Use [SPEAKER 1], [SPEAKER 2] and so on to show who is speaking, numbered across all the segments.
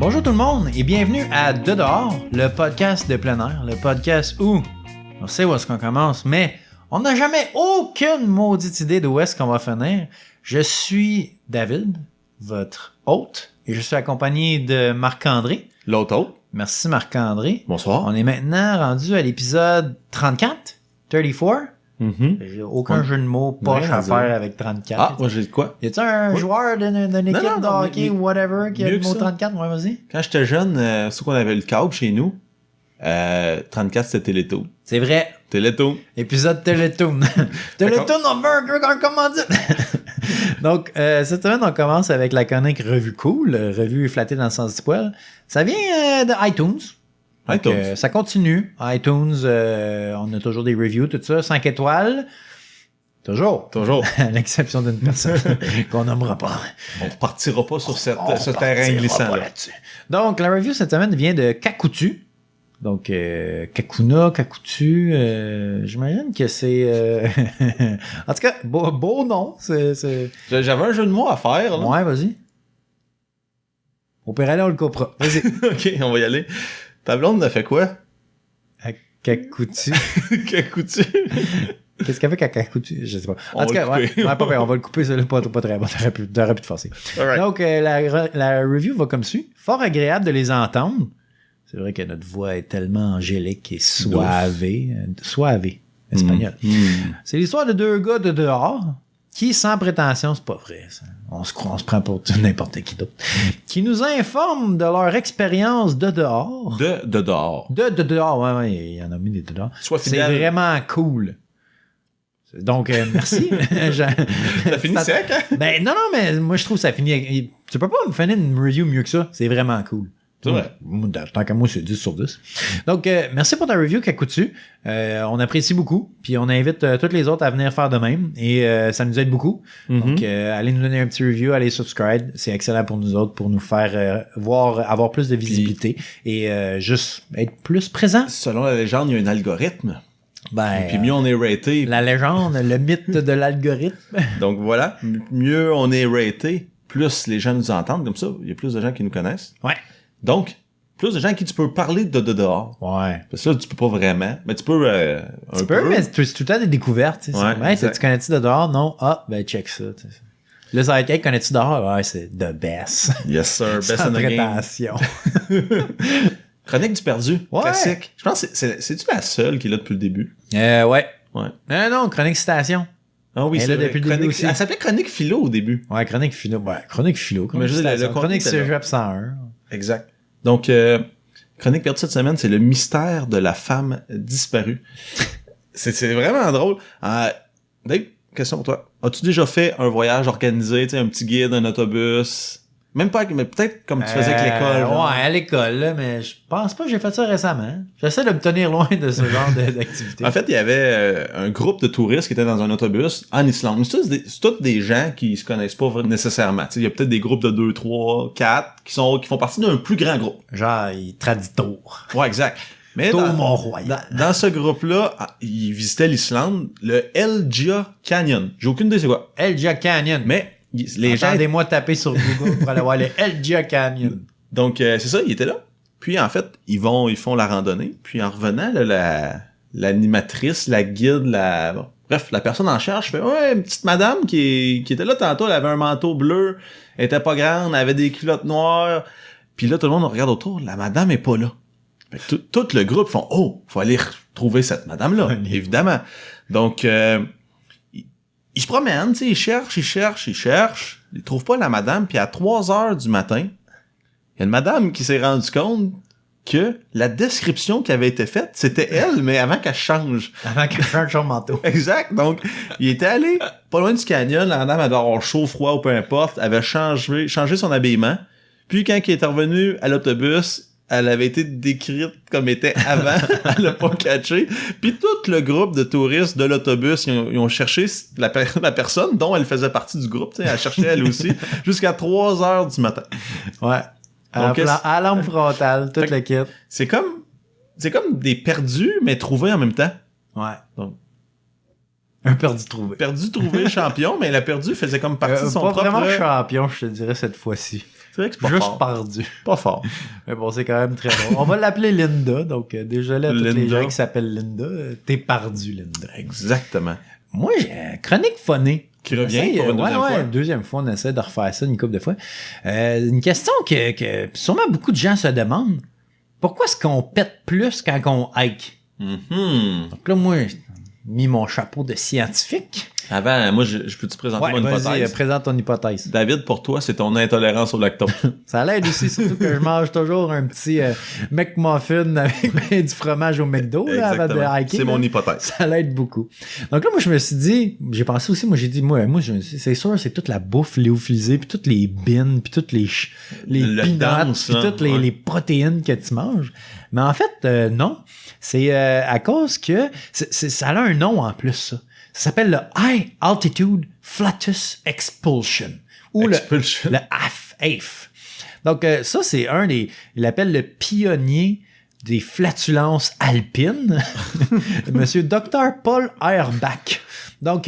[SPEAKER 1] Bonjour tout le monde et bienvenue à De dehors, le podcast de plein air, le podcast où on sait où est-ce qu'on commence, mais on n'a jamais aucune maudite idée d'où est-ce qu'on va finir. Je suis David, votre hôte, et je suis accompagné de Marc-André.
[SPEAKER 2] L'autre hôte.
[SPEAKER 1] Merci Marc-André.
[SPEAKER 2] Bonsoir.
[SPEAKER 1] On est maintenant rendu à l'épisode 34, 34. J'ai aucun jeu de mots poche à faire avec 34.
[SPEAKER 2] Ah, moi j'ai dit quoi?
[SPEAKER 1] Y a-tu un joueur d'une équipe de hockey ou whatever qui a le mot 34? Ouais, vas-y.
[SPEAKER 2] Quand j'étais jeune, c'est qu'on avait le câble chez nous. 34, c'était Télétoon.
[SPEAKER 1] C'est vrai.
[SPEAKER 2] Télétoon.
[SPEAKER 1] Épisode Télétoon. Télétoon, on veut un gars commandite. Donc, cette semaine, on commence avec la chronique Revue Cool, revue flattée dans le sens du poil. Ça vient de iTunes. Donc, ça continue. iTunes, on a toujours des reviews, tout ça. 5 étoiles. Toujours. À l'exception d'une personne qu'on nommera pas.
[SPEAKER 2] On repartira pas sur ce terrain glissant-là.
[SPEAKER 1] Donc, la review cette semaine vient de Kakutu. Donc, Kakuna, Kakutu, j'imagine que c'est... en tout cas, beau nom.
[SPEAKER 2] J'avais un jeu de mots à faire. Là.
[SPEAKER 1] Ouais, vas-y. Au pire, allez, on le coupera. Vas-y.
[SPEAKER 2] OK, on va y aller. Ta blonde a fait quoi?
[SPEAKER 1] Kakutu.
[SPEAKER 2] Kakutu.
[SPEAKER 1] Qu'est-ce qu'elle fait Kakutu? Je sais pas. En tout cas, ouais, pas pire, on va le couper, ça là, pas très bon. T'aurais pu te forcer.
[SPEAKER 2] Right.
[SPEAKER 1] Donc, la review va comme suit. Fort agréable de les entendre. C'est vrai que notre voix est tellement angélique et suavée. Suavée, espagnol. C'est l'histoire de deux gars de dehors qui, sans prétention, c'est pas vrai, ça. On se prend pour n'importe qui d'autre, qui nous informent de leur expérience de dehors.
[SPEAKER 2] De dehors.
[SPEAKER 1] De dehors, ouais, il y en a mis des de dehors.
[SPEAKER 2] Sois
[SPEAKER 1] C'est
[SPEAKER 2] fidèle.
[SPEAKER 1] vraiment cool. Donc, merci.
[SPEAKER 2] Ça finit sec, hein?
[SPEAKER 1] Ben, non, mais moi, je trouve que ça finit... Tu peux pas me finir une review mieux que ça. C'est vraiment cool.
[SPEAKER 2] C'est vrai.
[SPEAKER 1] Tant qu'à moi, c'est 10 sur 10. Donc, merci pour ta review, Kakutu. On apprécie beaucoup. Puis, on invite tous les autres à venir faire de même. Et ça nous aide beaucoup. Donc, allez nous donner un petit review, allez subscribe. C'est excellent pour nous autres, pour nous faire avoir plus de visibilité et juste être plus présent.
[SPEAKER 2] Selon la légende, il y a un algorithme.
[SPEAKER 1] Ben,
[SPEAKER 2] Puis mieux on est raté.
[SPEAKER 1] la légende, le mythe de l'algorithme.
[SPEAKER 2] Donc voilà, mieux on est raté, plus les gens nous entendent. Comme ça, il y a plus de gens qui nous connaissent.
[SPEAKER 1] Ouais.
[SPEAKER 2] Donc, plus de gens à qui tu peux parler de dehors.
[SPEAKER 1] Ouais.
[SPEAKER 2] Parce que là, tu peux pas vraiment. Mais tu peux
[SPEAKER 1] Tu peux, mais c'est tout le temps des découvertes. Tu sais.
[SPEAKER 2] Ouais,
[SPEAKER 1] Tu connais-tu de dehors? Non. Ah, ben check ça. Tu sais. Là, ça va être hey, connais-tu dehors? Ouais, c'est the best.
[SPEAKER 2] Yes, sir. Best
[SPEAKER 1] Sans
[SPEAKER 2] in the game.
[SPEAKER 1] prétention.
[SPEAKER 2] Chronique du perdu.
[SPEAKER 1] Ouais.
[SPEAKER 2] Classique. Je pense que c'est-tu la seule qui est là depuis le début?
[SPEAKER 1] Ouais.
[SPEAKER 2] Ouais.
[SPEAKER 1] Non, chronique citation.
[SPEAKER 2] Ah oui,
[SPEAKER 1] Elle est
[SPEAKER 2] c'est
[SPEAKER 1] là
[SPEAKER 2] vrai.
[SPEAKER 1] depuis le début aussi.
[SPEAKER 2] Elle s'appelait Chronique Philo au début.
[SPEAKER 1] Ouais, chronique philo. Ouais, chronique philo.
[SPEAKER 2] Mais je veux dire, le
[SPEAKER 1] citation.
[SPEAKER 2] contenu
[SPEAKER 1] Chronique
[SPEAKER 2] était là.
[SPEAKER 1] Cégep 101.
[SPEAKER 2] Exact. Donc, Chronique perdue cette semaine, c'est le mystère de la femme disparue. c'est vraiment drôle. Dave, question pour toi. As-tu déjà fait un voyage organisé, tu sais, un petit guide, un autobus? Même pas, mais peut-être comme tu faisais avec l'école. genre.
[SPEAKER 1] Ouais, à l'école, là, mais je pense pas que j'ai fait ça récemment. J'essaie de me tenir loin de ce genre d'activité.
[SPEAKER 2] En fait, il y avait un groupe de touristes qui étaient dans un autobus en Islande. C'est tous des gens qui se connaissent pas nécessairement. Il y a peut-être des groupes de 2, 3, 4 qui font partie d'un plus grand groupe.
[SPEAKER 1] Genre, il traditoire.
[SPEAKER 2] Ouais, exact. Mais
[SPEAKER 1] Tour Mont-Royal.
[SPEAKER 2] dans ce groupe-là, ils visitaient l'Islande, le Helgia Canyon. J'ai aucune idée c'est quoi.
[SPEAKER 1] Helgia Canyon.
[SPEAKER 2] Mais les gens...
[SPEAKER 1] Attendez-moi de taper sur Google pour aller voir le Helgia Canyon.
[SPEAKER 2] Donc, c'est ça, ils étaient là. Puis, en fait, ils font la randonnée. Puis, en revenant, là, l'animatrice, la guide, bref, la personne en charge fait « Ouais, une petite madame qui était là tantôt, elle avait un manteau bleu, elle était pas grande, elle avait des culottes noires. » Puis là, tout le monde regarde autour, la madame est pas là. Fait que tout le groupe font « Oh, faut aller retrouver cette madame-là, évidemment. » Donc, ils se promènent, tu sais, ils cherchent, ils trouvent pas la madame, puis à 3h du matin, il y a une madame qui s'est rendue compte que la description qui avait été faite, c'était elle, mais avant qu'elle change.
[SPEAKER 1] Avant qu'elle change son manteau.
[SPEAKER 2] Exact. Donc, il était allé pas loin du canyon, la madame, elle doit avoir chaud, froid ou peu importe, elle avait changé son habillement, puis quand il est revenu à l'autobus, elle avait été décrite comme était avant, elle l'a pas catché. Puis tout le groupe de touristes de l'autobus, ils ont cherché la personne dont elle faisait partie du groupe, elle cherchait elle aussi, jusqu'à 3h du matin.
[SPEAKER 1] Ouais.
[SPEAKER 2] Donc,
[SPEAKER 1] à lampe frontale, toute le kit.
[SPEAKER 2] C'est comme des perdus, mais trouvés en même temps.
[SPEAKER 1] Ouais.
[SPEAKER 2] Donc,
[SPEAKER 1] un perdu trouvé.
[SPEAKER 2] Perdu trouvé champion, mais la perdu faisait comme partie de son
[SPEAKER 1] pas
[SPEAKER 2] propre...
[SPEAKER 1] vraiment champion, je te dirais, cette fois-ci.
[SPEAKER 2] C'est vrai que c'est pas
[SPEAKER 1] Juste
[SPEAKER 2] fort.
[SPEAKER 1] perdu.
[SPEAKER 2] Pas fort.
[SPEAKER 1] Mais bon, c'est quand même très drôle. On va l'appeler Linda. Donc, déjà là, tous les
[SPEAKER 2] Linda.
[SPEAKER 1] gens qui s'appellent Linda, t'es perdu, Linda.
[SPEAKER 2] Exactement.
[SPEAKER 1] Moi, j'ai chronique phonée.
[SPEAKER 2] Qui revient pour une deuxième fois.
[SPEAKER 1] Une deuxième fois, on essaie de refaire ça une couple de fois. Une question que sûrement beaucoup de gens se demandent. Pourquoi est-ce qu'on pète plus quand on hike?
[SPEAKER 2] Mhm.
[SPEAKER 1] Donc là, moi, j'ai mis mon chapeau de scientifique.
[SPEAKER 2] Avant, moi, je peux te présenter mon
[SPEAKER 1] vas-y,
[SPEAKER 2] hypothèse?
[SPEAKER 1] présente ton hypothèse.
[SPEAKER 2] David, pour toi, c'est ton intolérance au lactose.
[SPEAKER 1] Ça l'aide aussi, surtout que je mange toujours un petit McMuffin avec du fromage au McDo là, avant de
[SPEAKER 2] Exactement.
[SPEAKER 1] hiker.
[SPEAKER 2] C'est mon
[SPEAKER 1] là.
[SPEAKER 2] hypothèse.
[SPEAKER 1] Ça l'aide beaucoup. Donc là, moi, je me suis dit, j'ai pensé aussi, moi, j'ai dit, moi c'est sûr, c'est toute la bouffe lyophilisée, puis toutes les bines, puis toutes les
[SPEAKER 2] Le
[SPEAKER 1] peanuts,
[SPEAKER 2] dense,
[SPEAKER 1] puis
[SPEAKER 2] là,
[SPEAKER 1] toutes les protéines que tu manges. Mais en fait, non. C'est à cause que ça a un nom en plus, ça. Ça s'appelle le High Altitude Flatus Expulsion. Ou
[SPEAKER 2] Expulsion.
[SPEAKER 1] le AF. Donc, ça, c'est il l'appelle le pionnier des flatulences alpines, Monsieur Dr. Paul Auerbach. Donc,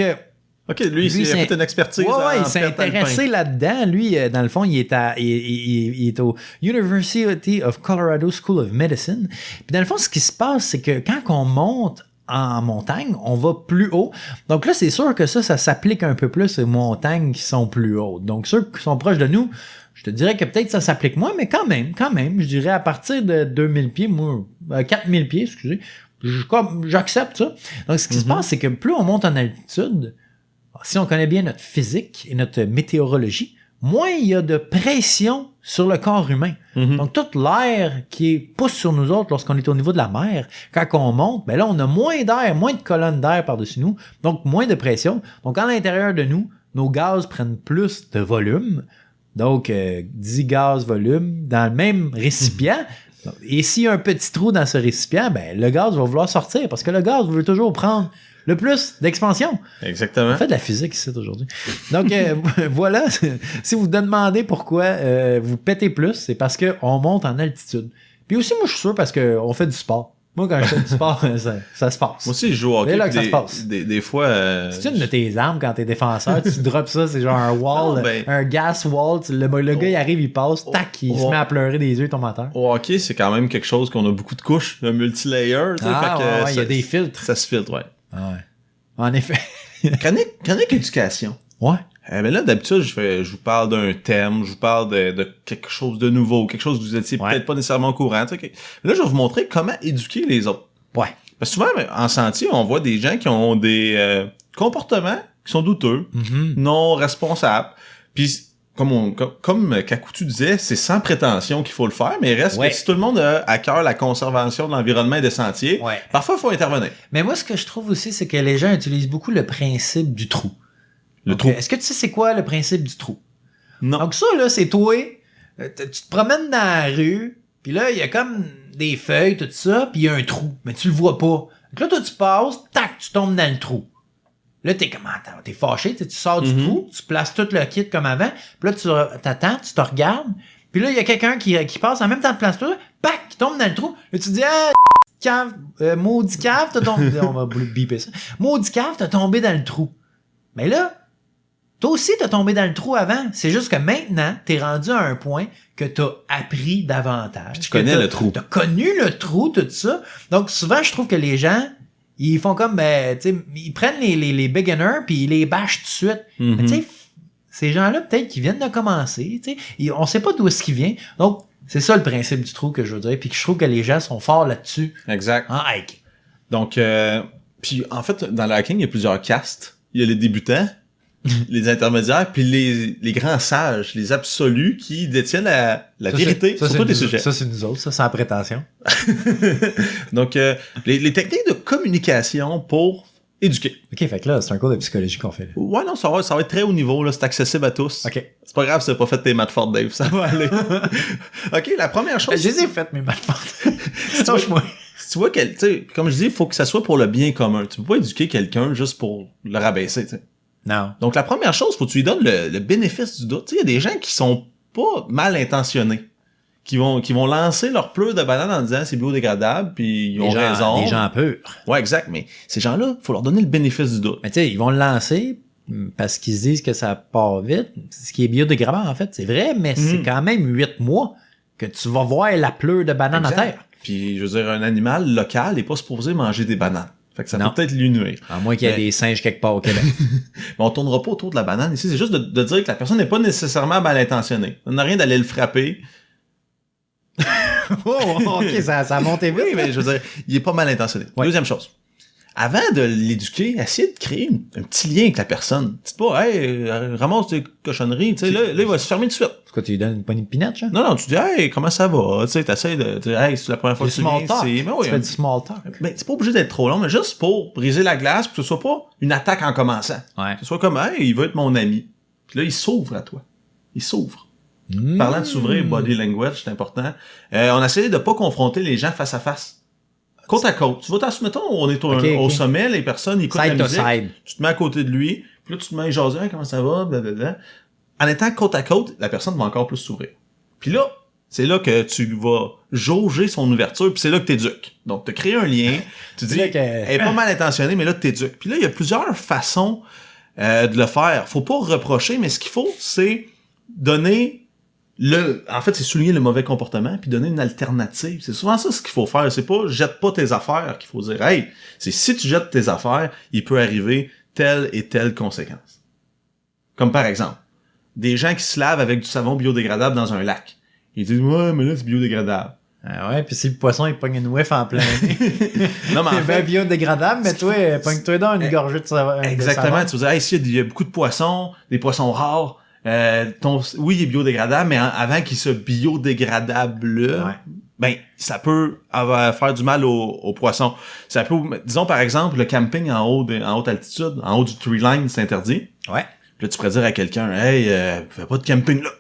[SPEAKER 2] OK, lui il a fait une expertise.
[SPEAKER 1] ouais,
[SPEAKER 2] en
[SPEAKER 1] il s'est
[SPEAKER 2] perte
[SPEAKER 1] intéressé
[SPEAKER 2] alpin.
[SPEAKER 1] là-dedans. Lui, dans le fond, il est au University of Colorado School of Medicine. Puis dans le fond, ce qui se passe, c'est que quand on monte en montagne, on va plus haut. Donc là, c'est sûr que ça s'applique un peu plus aux montagnes qui sont plus hautes. Donc ceux qui sont proches de nous, je te dirais que peut-être ça s'applique moins, mais quand même, je dirais à partir de 2000 pieds, moi, 4000 pieds, excusez, j'accepte ça. Donc ce qui se passe, c'est que plus on monte en altitude, si on connaît bien notre physique et notre météorologie, moins il y a de pression sur le corps humain. Donc, tout l'air qui pousse sur nous autres lorsqu'on est au niveau de la mer, quand on monte, ben là, on a moins d'air, moins de colonnes d'air par-dessus nous, donc moins de pression. Donc, à l'intérieur de nous, nos gaz prennent plus de volume. Donc, 10 gaz volume dans le même récipient. Et s'il y a un petit trou dans ce récipient, ben le gaz va vouloir sortir parce que le gaz veut toujours prendre le plus d'expansion.
[SPEAKER 2] Exactement.
[SPEAKER 1] On fait de la physique ici aujourd'hui. Donc, voilà. Si vous demandez pourquoi vous pétez plus, c'est parce qu'on monte en altitude. Puis aussi, moi, je suis sûr parce qu'on fait du sport. Moi, quand je fais du sport, ça se passe.
[SPEAKER 2] Moi aussi, je joue au hockey.
[SPEAKER 1] C'est là que ça
[SPEAKER 2] des,
[SPEAKER 1] se passe.
[SPEAKER 2] Des fois...
[SPEAKER 1] C'est une de tes armes quand t'es défenseur. Tu drops ça, c'est genre un wall,
[SPEAKER 2] Non, ben-
[SPEAKER 1] un gas wall. Le gars, il arrive, il passe, tac, il se met à pleurer des yeux, ton moteur.
[SPEAKER 2] Au hockey, c'est quand même quelque chose qu'on a beaucoup de couches, un multilayer. Tu sais,
[SPEAKER 1] Ah,
[SPEAKER 2] fait que
[SPEAKER 1] ouais, il y a des filtres.
[SPEAKER 2] Ça se filtre, ouais.
[SPEAKER 1] Ah ouais. En effet.
[SPEAKER 2] Chronique éducation.
[SPEAKER 1] Ouais.
[SPEAKER 2] Mais là, d'habitude, je vous parle d'un thème, je vous parle de quelque chose de nouveau, quelque chose que vous étiez peut-être pas nécessairement au courant. Tu sais. Mais là, je vais vous montrer comment éduquer les autres.
[SPEAKER 1] Ouais.
[SPEAKER 2] Parce que souvent, en sentier, on voit des gens qui ont des comportements qui sont douteux, non responsables. Puis, comme Kakutu disait, c'est sans prétention qu'il faut le faire, mais il reste que si tout le monde a à cœur la conservation de l'environnement et des sentiers, parfois, il faut intervenir.
[SPEAKER 1] Mais moi, ce que je trouve aussi, c'est que les gens utilisent beaucoup le principe du trou.
[SPEAKER 2] Le trou.
[SPEAKER 1] Est-ce que tu sais c'est quoi le principe du trou?
[SPEAKER 2] Non.
[SPEAKER 1] Donc ça, là, c'est toi, tu te promènes dans la rue, puis là, il y a comme des feuilles, tout ça, puis il y a un trou, mais tu le vois pas. Donc là, toi, tu passes, tac, tu tombes dans le trou. Là, t'es comme, attends, t'es fâché, tu sors du trou, tu places tout le kit comme avant, puis là, tu t'attends, tu te regardes, puis là, il y a quelqu'un qui passe en même temps de place toi, pac, qui tombe dans le trou. Là, tu te dis, ah, cave, maudit cave, t'as tombé, on va biper ça. Maudit cave, t'as tombé dans le trou. Mais là, toi aussi, t'as tombé dans le trou avant. C'est juste que maintenant, t'es rendu à un point que t'as appris davantage.
[SPEAKER 2] Puis tu connais le trou.
[SPEAKER 1] T'as connu le trou, tout ça. Donc, souvent, je trouve que les gens, ils font comme, ben, tu sais, ils prennent les beginners puis ils les bâchent tout de suite. Mais tu sais, ces gens-là, peut-être qu'ils viennent de commencer, tu sais, on sait pas d'où est-ce qu'ils viennent. Donc, c'est ça le principe du trou que je veux dire, puis que je trouve que les gens sont forts là-dessus.
[SPEAKER 2] Exact.
[SPEAKER 1] En hike.
[SPEAKER 2] Donc, puis en fait, dans le hiking, il y a plusieurs castes. Il y a les débutants, les intermédiaires, puis les grands sages, les absolus qui détiennent la vérité sur tous les sujets.
[SPEAKER 1] Ça, c'est nous autres, ça, sans prétention.
[SPEAKER 2] Donc, les techniques de communication pour éduquer.
[SPEAKER 1] OK, fait que là, c'est un cours de psychologie qu'on fait. Là.
[SPEAKER 2] Ouais, non, ça va être très haut niveau, là, c'est accessible à tous.
[SPEAKER 1] OK.
[SPEAKER 2] C'est pas grave si t'as pas fait tes maths fortes, Dave, ça va aller. OK, la première chose...
[SPEAKER 1] Je les ai faites, mes maths fortes. Touche-moi.
[SPEAKER 2] Si tu vois, tu sais, comme je dis, il faut que ça soit pour le bien commun. Tu peux pas éduquer quelqu'un juste pour le rabaisser, tu sais.
[SPEAKER 1] Non.
[SPEAKER 2] Donc, la première chose, faut que tu lui donnes le bénéfice du doute. Tu sais, il y a des gens qui sont pas mal intentionnés, qui vont lancer leur pleur de banane en disant c'est biodégradable, puis ils ont raison.
[SPEAKER 1] Des gens purs.
[SPEAKER 2] Ouais, exact, mais ces gens-là, faut leur donner le bénéfice du doute.
[SPEAKER 1] Mais tu sais, ils vont le lancer, parce qu'ils se disent que ça part vite. Ce qui est biodégradable, en fait, c'est vrai, mais c'est quand même 8 mois que tu vas voir la pleure de bananes à terre.
[SPEAKER 2] Puis, je veux dire, un animal local n'est pas supposé manger des bananes. Fait que ça peut peut-être lui nuire.
[SPEAKER 1] À moins qu'il y ait des singes quelque part au Québec.
[SPEAKER 2] Mais on tournera pas autour de la banane ici. C'est juste de dire que la personne n'est pas nécessairement mal intentionnée. Ça n'a rien d'aller le frapper.
[SPEAKER 1] Oh, ok, ça a monté vite.
[SPEAKER 2] Oui, mais je veux dire, il est pas mal intentionné. Ouais. Deuxième chose. Avant de l'éduquer, essayez de créer un petit lien avec la personne. Dites pas, hey, ramasse tes cochonneries, tu sais, là, il va se fermer tout de suite.
[SPEAKER 1] C'est quoi, tu lui donnes une poignée de peanuts, hein?
[SPEAKER 2] Non, tu dis, hey, comment ça va? Tu sais, t'essayes de dire, hey, c'est la première fois que tu viens ici.
[SPEAKER 1] Mais oui, tu fais du small talk.
[SPEAKER 2] Mais c'est pas obligé d'être trop long, mais juste pour briser la glace, pour que ce soit pas une attaque en commençant.
[SPEAKER 1] Ouais.
[SPEAKER 2] Que ce soit comme, hey, il veut être mon ami. Puis là, il s'ouvre à toi. Il s'ouvre. Parlant de s'ouvrir, body language, c'est important. On a essayé de pas confronter les gens face à face. Côte à côte. Tu vas mettons, on est au sommet, les personnes, ils écoutent la musique. Side. Tu te mets à côté de lui, puis là, tu te mets à jaser, comment ça va, blablabla. En étant côte à côte, la personne va encore plus s'ouvrir. Puis là, c'est là que tu vas jauger son ouverture, puis c'est là que t'éduques. Donc, tu crées un lien, tu dis, elle est pas mal intentionnée, mais là, t'éduques. Puis là, il y a plusieurs façons de le faire. Faut pas reprocher, mais ce qu'il faut, c'est donner en fait, c'est souligner le mauvais comportement puis donner une alternative. C'est souvent ça ce qu'il faut faire. C'est pas jette pas tes affaires qu'il faut dire. Hey, c'est si tu jettes tes affaires, il peut arriver telle et telle conséquence. Comme par exemple, des gens qui se lavent avec du savon biodégradable dans un lac. Ils disent ouais, mais là c'est biodégradable.
[SPEAKER 1] Ah ouais, puis si le poisson il pogne une whiff en plein.
[SPEAKER 2] Non mais en fait,
[SPEAKER 1] biodégradable, mais toi pogne-toi dans une gorgée de savon.
[SPEAKER 2] Exactement. Tu vas dire hey, ici il y a beaucoup de poissons, des poissons rares. Oui, il est biodégradable, mais avant qu'il soit biodégradable, ben ça peut faire du mal aux poissons. Ça peut, disons par exemple, le camping en haute altitude, en haut du tree line, c'est interdit.
[SPEAKER 1] Ouais.
[SPEAKER 2] Puis là, tu pourrais dire à quelqu'un, hey, fais pas de camping là.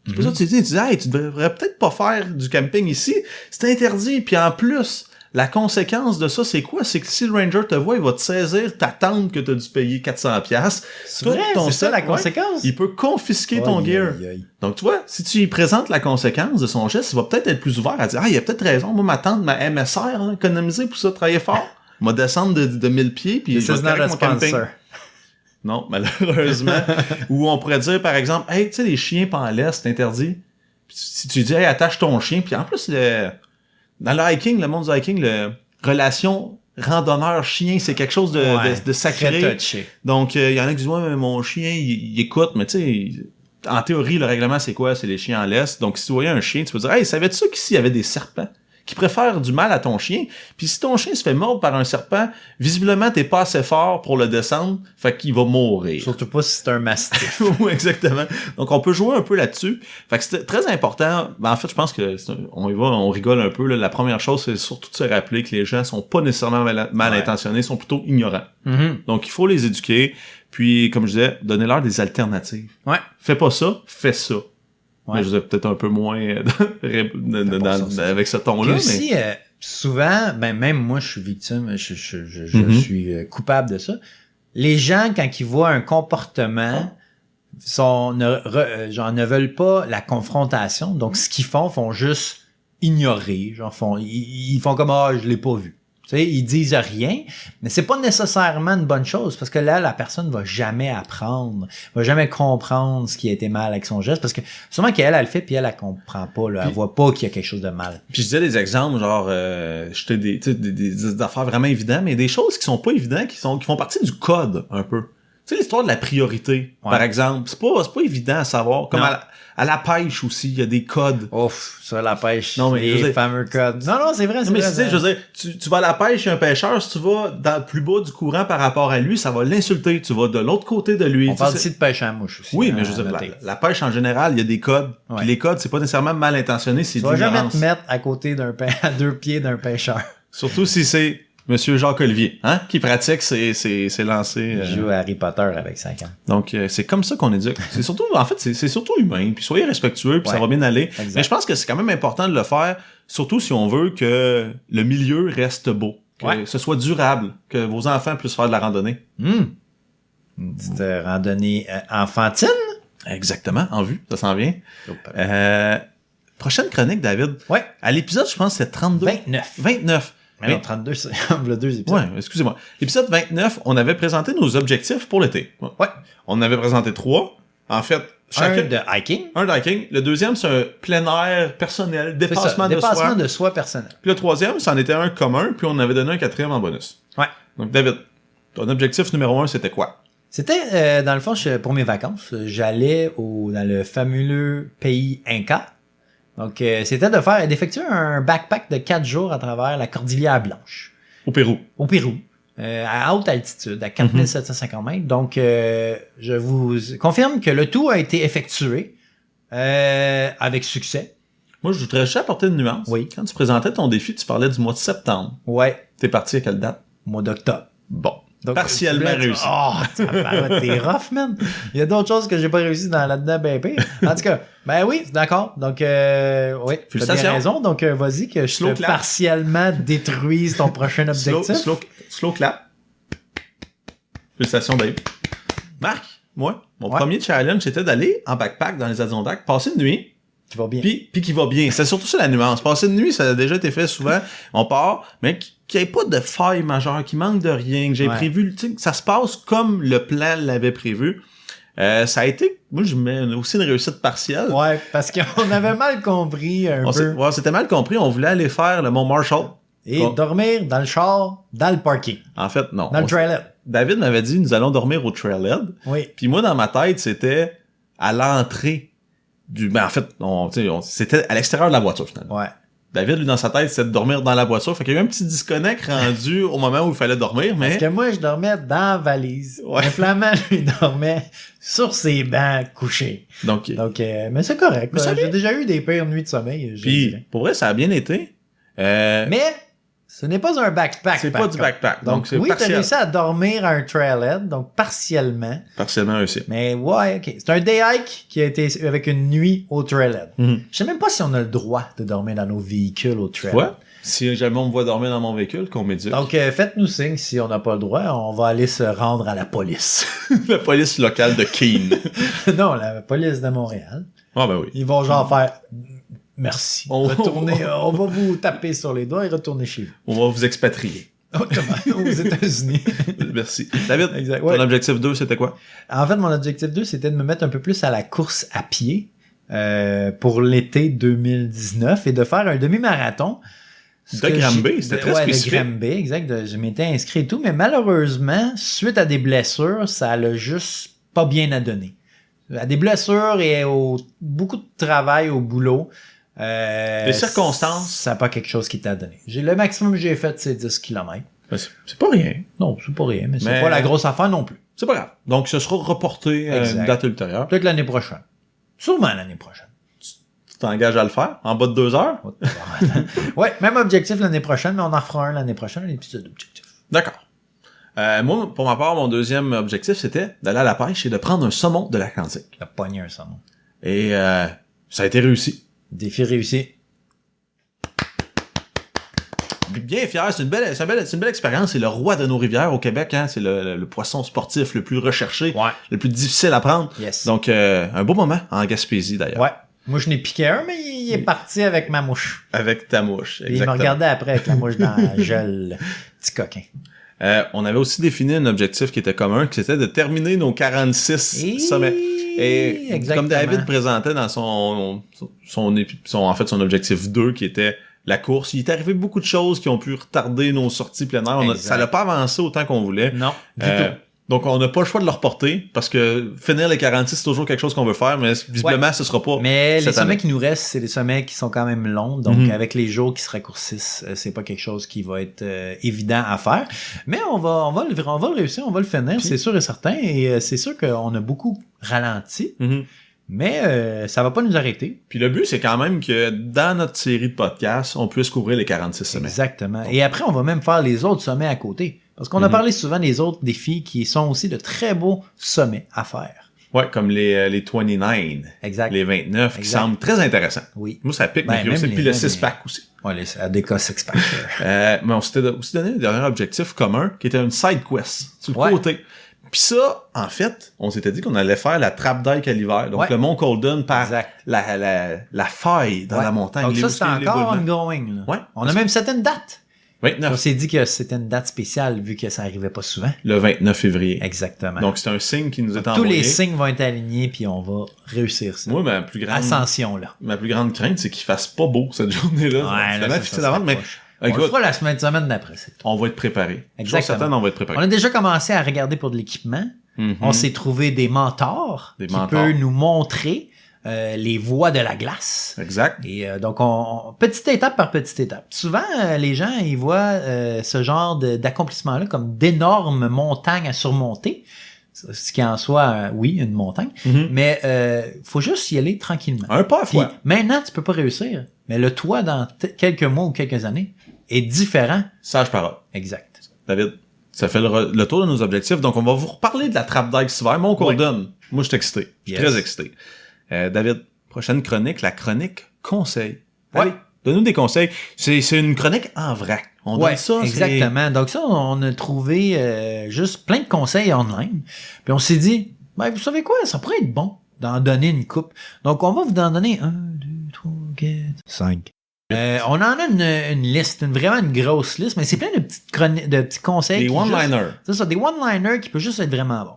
[SPEAKER 2] C'est pour ça que tu dis, hey, tu devrais peut-être pas faire du camping ici. C'est interdit. Puis en plus, la conséquence de ça, c'est quoi? C'est que si le ranger te voit, il va te saisir ta tente que t'as dû payer 400$.
[SPEAKER 1] C'est vrai, c'est ça la conséquence?
[SPEAKER 2] Il peut confisquer ton gear. Donc, tu vois, si tu lui présentes la conséquence de son geste, il va peut-être être plus ouvert à dire, ah, il a peut-être raison. Moi, ma tante, ma MSR, hein, économiser pour ça, travailler fort. M'a descendre de 1000 pieds, puis je vais faire mon camping. Non, malheureusement. Ou on pourrait dire, par exemple, hey, tu sais, les chiens pas en laisse, c'est interdit. Puis si tu dis, hey, attache ton chien, puis en plus, dans le hiking, le monde du hiking, relation randonneur-chien, c'est quelque chose de sacré. Donc, il y en a qui disent, ouais, mais mon chien, il écoute, mais tu sais, en théorie, le règlement, c'est quoi? C'est les chiens en laisse. Donc, si tu voyais un chien, tu peux dire, hey, savais-tu ça qu'ici, il y avait des serpents qui préfèrent du mal à ton chien? Puis si ton chien se fait mordre par un serpent, visiblement, t'es pas assez fort pour le descendre, fait qu'il va mourir.
[SPEAKER 1] Surtout pas si c'est un mastif.
[SPEAKER 2] Oui, exactement. Donc, on peut jouer un peu là-dessus. Fait que c'est très important. Ben, en fait, je pense que on rigole un peu, là. La première chose, c'est surtout de se rappeler que les gens sont pas nécessairement mal intentionnés, sont plutôt ignorants.
[SPEAKER 1] Mm-hmm.
[SPEAKER 2] Donc, il faut les éduquer. Puis, comme je disais, donner-leur des alternatives.
[SPEAKER 1] Ouais.
[SPEAKER 2] Fais pas ça, fais ça.
[SPEAKER 1] Ouais.
[SPEAKER 2] Mais je disais peut-être un peu moins avec ce ton-là.
[SPEAKER 1] Puis aussi, souvent, ben même moi, je suis victime, je suis coupable de ça. Les gens, quand ils voient un comportement, ne veulent pas la confrontation. Donc, ce qu'ils font juste ignorer. Ils font comme, ah, je l'ai pas vu. Tu sais, ils disent rien, mais c'est pas nécessairement une bonne chose parce que là, la personne va jamais apprendre, va jamais comprendre ce qui a été mal avec son geste parce que sûrement qu'elle le fait puis elle comprend pas, là, elle voit pas qu'il y a quelque chose de mal.
[SPEAKER 2] Puis je disais des exemples, genre, jeter des affaires vraiment évidentes, mais des choses qui sont pas évidentes, qui font partie du code, un peu. Tu sais, l'histoire de la priorité, par exemple. C'est pas évident à savoir. Comme à la pêche aussi, il y a des codes.
[SPEAKER 1] Ouf, ça, la pêche.
[SPEAKER 2] Non, mais
[SPEAKER 1] les fameux codes. Non, c'est vrai, c'est
[SPEAKER 2] mais
[SPEAKER 1] vrai.
[SPEAKER 2] Mais je veux dire, tu vas à la pêche, il y a un pêcheur, si tu vas dans le plus bas du courant par rapport à lui, ça va l'insulter. Tu vas de l'autre côté de lui.
[SPEAKER 1] On parle ici de pêche à mouche aussi.
[SPEAKER 2] Oui, mais je veux dire, la pêche en général, il y a des codes. Ouais. Puis les codes, c'est pas nécessairement mal intentionné, c'est de l'ignorance.
[SPEAKER 1] Tu vas jamais te mettre à côté à 2 pieds d'un pêcheur.
[SPEAKER 2] Surtout si c'est Monsieur Jacques Olivier, hein, qui pratique ses lancers.
[SPEAKER 1] Il joue à Harry Potter avec 5 ans.
[SPEAKER 2] Donc, c'est comme ça qu'on éduque. C'est surtout, en fait, c'est surtout humain. Puis soyez respectueux, puis ça va bien aller. Exact. Mais je pense que c'est quand même important de le faire, surtout si on veut que le milieu reste beau, que ce soit durable, que vos enfants puissent faire de la randonnée.
[SPEAKER 1] Une petite randonnée enfantine?
[SPEAKER 2] Exactement, en vue, ça s'en vient. Prochaine chronique, David.
[SPEAKER 1] Ouais.
[SPEAKER 2] À l'épisode, je pense que c'est 32.
[SPEAKER 1] 29. Mais non, 32, c'est le 2 épisodes.
[SPEAKER 2] Ouais, excusez-moi. L'épisode 29, on avait présenté nos objectifs pour l'été.
[SPEAKER 1] Ouais.
[SPEAKER 2] On en avait présenté 3. En fait, chacun...
[SPEAKER 1] Un de hiking.
[SPEAKER 2] Un de hiking. Le deuxième, c'est un plein air personnel, dépassement de soi.
[SPEAKER 1] Dépassement de soi personnel.
[SPEAKER 2] Puis le troisième, c'en était un commun, puis on avait donné un quatrième en bonus.
[SPEAKER 1] Ouais.
[SPEAKER 2] Donc, David, ton objectif numéro 1, c'était quoi?
[SPEAKER 1] C'était, dans le fond, pour mes vacances, j'allais dans le fameux pays Inca. Donc, c'était d'effectuer un backpack de 4 jours à travers la Cordillère Blanche.
[SPEAKER 2] Au Pérou.
[SPEAKER 1] Au Pérou. À haute altitude, à 4750 mètres. Donc, je vous confirme que le tout a été effectué avec succès.
[SPEAKER 2] Moi, je voudrais juste apporter une nuance.
[SPEAKER 1] Oui.
[SPEAKER 2] Quand tu présentais ton défi, tu parlais du mois de septembre.
[SPEAKER 1] Ouais.
[SPEAKER 2] T'es parti à quelle date?
[SPEAKER 1] Mois d'octobre.
[SPEAKER 2] Bon.
[SPEAKER 1] Donc,
[SPEAKER 2] partiellement réussi.
[SPEAKER 1] Oh, t'es rough, man. Il y a d'autres choses que j'ai pas réussi là-dedans, ben pire. En tout cas, ben oui, d'accord. Donc, oui, t'as bien raison. Donc, vas-y que je te partiellement détruise ton prochain objectif.
[SPEAKER 2] Slow clap. Félicitations, Dave. Marc, moi, mon premier challenge, c'était d'aller en backpack dans les Adirondacks, passer une nuit.
[SPEAKER 1] Qui va bien.
[SPEAKER 2] Puis qui va bien. C'est surtout ça la nuance. Passer une nuit, ça a déjà été fait souvent. On part, mais qu'il n'y ait pas de faille majeure, qu'il manque de rien, que j'ai prévu, tu sais, que ça se passe comme le plan l'avait prévu. Ça a été, moi je mets aussi une réussite partielle.
[SPEAKER 1] Ouais, parce qu'on avait mal compris un peu.
[SPEAKER 2] Ouais, c'était mal compris. On voulait aller faire le Mont Marshall.
[SPEAKER 1] Et dormir dans le char, dans le parking.
[SPEAKER 2] En fait, non.
[SPEAKER 1] Dans le trailhead.
[SPEAKER 2] David m'avait dit, nous allons dormir au trailhead.
[SPEAKER 1] Oui.
[SPEAKER 2] Puis moi, dans ma tête, c'était à l'entrée en fait, c'était à l'extérieur de la voiture, finalement.
[SPEAKER 1] Ouais.
[SPEAKER 2] David, lui, dans sa tête, c'était de dormir dans la voiture. Fait qu'il y a eu un petit disconnect rendu au moment où il fallait dormir, mais...
[SPEAKER 1] Parce que moi, je dormais dans la valise. Ouais. Le Flamand, lui, dormait sur ses bancs couchés. Donc mais c'est correct. J'ai déjà eu des pires nuits de sommeil.
[SPEAKER 2] Puis, pour vrai, ça a bien été.
[SPEAKER 1] Mais... ce n'est pas un backpack.
[SPEAKER 2] C'est pas du backpack. Donc c'est
[SPEAKER 1] oui,
[SPEAKER 2] partiel.
[SPEAKER 1] t'as réussi à dormir à un trailhead, donc partiellement.
[SPEAKER 2] Partiellement réussi.
[SPEAKER 1] Mais ouais, ok. C'est un day hike qui a été avec une nuit au trailhead.
[SPEAKER 2] Mm-hmm.
[SPEAKER 1] Je sais même pas si on a le droit de dormir dans nos véhicules au trailhead.
[SPEAKER 2] Ouais. Si jamais on me voit dormir dans mon véhicule, qu'on m'éduque.
[SPEAKER 1] Donc faites-nous signe si on n'a pas le droit, on va aller se rendre à la police.
[SPEAKER 2] La police locale de Keene.
[SPEAKER 1] Non, la police de Montréal.
[SPEAKER 2] Ah ben oui.
[SPEAKER 1] Ils vont genre faire... Merci. Retournez, on va vous taper sur les doigts et retourner chez vous.
[SPEAKER 2] On va vous expatrier.
[SPEAKER 1] Aux États-Unis.
[SPEAKER 2] Merci. David,
[SPEAKER 1] exact.
[SPEAKER 2] Ton objectif 2, c'était quoi?
[SPEAKER 1] En fait, mon objectif 2, c'était de me mettre un peu plus à la course à pied pour l'été 2019 et de faire un demi-marathon.
[SPEAKER 2] De Granby, c'était très spécifique.
[SPEAKER 1] De Granby, exact. Je m'étais inscrit et tout, mais malheureusement, suite à des blessures, ça l'a juste pas bien à donner. À des blessures et beaucoup de travail au boulot.
[SPEAKER 2] Les circonstances.
[SPEAKER 1] Ça n'a pas quelque chose qui t'a donné. Le maximum que j'ai fait, c'est 10 km.
[SPEAKER 2] C'est pas rien.
[SPEAKER 1] Non, c'est pas rien, mais c'est pas la grosse affaire non plus.
[SPEAKER 2] C'est pas grave. Donc, ce sera reporté à une date ultérieure.
[SPEAKER 1] Peut-être l'année prochaine. Sûrement l'année prochaine.
[SPEAKER 2] Tu t'engages à le faire en bas de 2 heures?
[SPEAKER 1] Ouais, même objectif l'année prochaine, mais on en fera un l'année prochaine, un épisode d'objectif.
[SPEAKER 2] D'accord. Moi, pour ma part, mon deuxième objectif, c'était d'aller à la pêche et de prendre un saumon de l'Atlantique.
[SPEAKER 1] De pogner un saumon.
[SPEAKER 2] Et ça a été réussi.
[SPEAKER 1] Défi réussi.
[SPEAKER 2] Bien fier, c'est une belle expérience. C'est le roi de nos rivières au Québec, hein. C'est le poisson sportif le plus recherché, le plus difficile à prendre.
[SPEAKER 1] Yes.
[SPEAKER 2] Donc, un beau moment en Gaspésie, d'ailleurs.
[SPEAKER 1] Ouais. Moi, je n'ai piqué un, mais il est parti avec ma mouche.
[SPEAKER 2] Avec ta mouche, exactement.
[SPEAKER 1] Et il me regardait après avec la mouche dans la gueule. Petit coquin.
[SPEAKER 2] On avait aussi défini un objectif qui était commun, qui était de terminer nos 46 sommets. Et exactement. Comme David présentait dans son objectif 2, qui était la course, il est arrivé beaucoup de choses qui ont pu retarder nos sorties plein air. Ça n'a pas avancé autant qu'on voulait.
[SPEAKER 1] Non, du tout.
[SPEAKER 2] Donc, on n'a pas le choix de le reporter, parce que finir les 46, c'est toujours quelque chose qu'on veut faire, mais visiblement, ce sera pas.
[SPEAKER 1] Mais les sommets qui nous restent, c'est des sommets qui sont quand même longs. Donc, avec les jours qui se raccourcissent, c'est pas quelque chose qui va être évident à faire. Mais on va le réussir, on va le finir, c'est sûr et certain. Et c'est sûr qu'on a beaucoup ralenti. Mais ça va pas nous arrêter.
[SPEAKER 2] Puis le but, c'est quand même que dans notre série de podcasts, on puisse couvrir les 46 sommets.
[SPEAKER 1] Exactement. Et après, on va même faire les autres sommets à côté. Parce qu'on a parlé souvent des autres défis qui sont aussi de très beaux sommets à faire.
[SPEAKER 2] Ouais, comme les 29.
[SPEAKER 1] Exact.
[SPEAKER 2] Les 29, qui semblent très intéressants.
[SPEAKER 1] Oui.
[SPEAKER 2] Moi, ça pique, mais aussi. Puis le 6-pack aussi.
[SPEAKER 1] Ouais, les ADK 6-pack.
[SPEAKER 2] Mais on s'était aussi donné un dernier objectif commun, qui était une side quest, sur le côté. Puis ça, en fait, on s'était dit qu'on allait faire la trappe d'Ike à l'hiver. Donc, le Mont Colden par la faille dans la montagne.
[SPEAKER 1] Donc ça, c'est encore ongoing. Là.
[SPEAKER 2] Ouais.
[SPEAKER 1] On a même certaines dates.
[SPEAKER 2] 29.
[SPEAKER 1] On s'est dit que c'était une date spéciale vu que ça arrivait pas souvent.
[SPEAKER 2] Le 29 février.
[SPEAKER 1] Exactement.
[SPEAKER 2] Donc, c'est un signe qui nous est
[SPEAKER 1] Tous
[SPEAKER 2] envoyé.
[SPEAKER 1] les signes vont être alignés puis on va réussir ça.
[SPEAKER 2] Moi, ma plus grande crainte, c'est qu'il fasse pas beau cette journée-là.
[SPEAKER 1] Ouais,
[SPEAKER 2] C'est
[SPEAKER 1] là,
[SPEAKER 2] fixé d'avance, mais
[SPEAKER 1] on le fera la semaine d'après. C'est tout.
[SPEAKER 2] on va être préparé.
[SPEAKER 1] Exactement.
[SPEAKER 2] Certaine, on va être préparé.
[SPEAKER 1] On a déjà commencé à regarder pour de l'équipement.
[SPEAKER 2] Mhm.
[SPEAKER 1] On s'est trouvé des mentors qui peuvent nous montrer les voies de la glace.
[SPEAKER 2] Exact.
[SPEAKER 1] Et donc, petite étape par petite étape. Souvent, les gens, ils voient ce genre d'accomplissement-là comme d'énormes montagnes à surmonter. Ce qui en soit, oui, une montagne.
[SPEAKER 2] Mhm.
[SPEAKER 1] Mais faut juste y aller tranquillement.
[SPEAKER 2] Un pas à
[SPEAKER 1] Puis,
[SPEAKER 2] fois.
[SPEAKER 1] maintenant, tu peux pas réussir. Mais le toit, dans quelques mois ou quelques années, est différent.
[SPEAKER 2] Sage parole.
[SPEAKER 1] Exact.
[SPEAKER 2] David, ça fait le tour de nos objectifs. Donc, on va vous reparler de la trappe d'ail cet hiver. Mon coordonne. Moi, je suis excité. Je suis très excité. David, prochaine chronique, la chronique conseil.
[SPEAKER 1] Ouais.
[SPEAKER 2] Allez, donne-nous des conseils. C'est une chronique en vrac. On donne ça.
[SPEAKER 1] Exactement. Donc ça, on a trouvé juste plein de conseils online. Puis on s'est dit, ben, vous savez quoi, ça pourrait être bon d'en donner une coupe. Donc on va vous en donner 1, 2, 3, 4, 5. On en a une liste, vraiment une grosse liste, mais c'est plein de petits conseils.
[SPEAKER 2] Des one-liners.
[SPEAKER 1] C'est ça, des one-liners qui peuvent juste être vraiment bons.